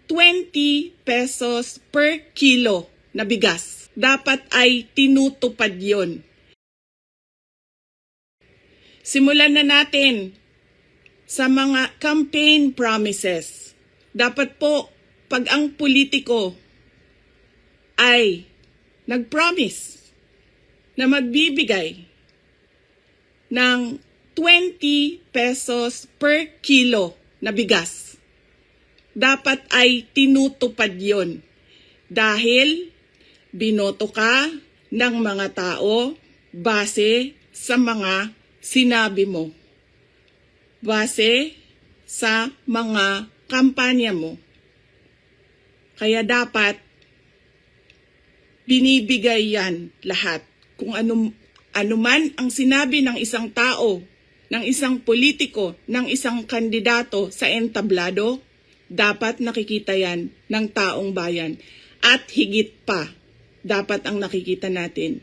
20 pesos per kilo na bigas. Dapat ay tinutupad yon. Simulan na natin sa mga campaign promises. Dapat po, pag ang politiko ay nag-promise na magbibigay ng 20 pesos per kilo na bigas, dapat ay tinutupad yon. Dahil binoto ka ng mga tao base sa mga sinabi mo, base sa mga kampanya mo. Kaya dapat binibigay yan lahat. Kung ano man ang sinabi ng isang tao, ng isang politiko, ng isang kandidato sa entablado, dapat nakikita yan ng taong bayan. At higit pa, dapat ang nakikita natin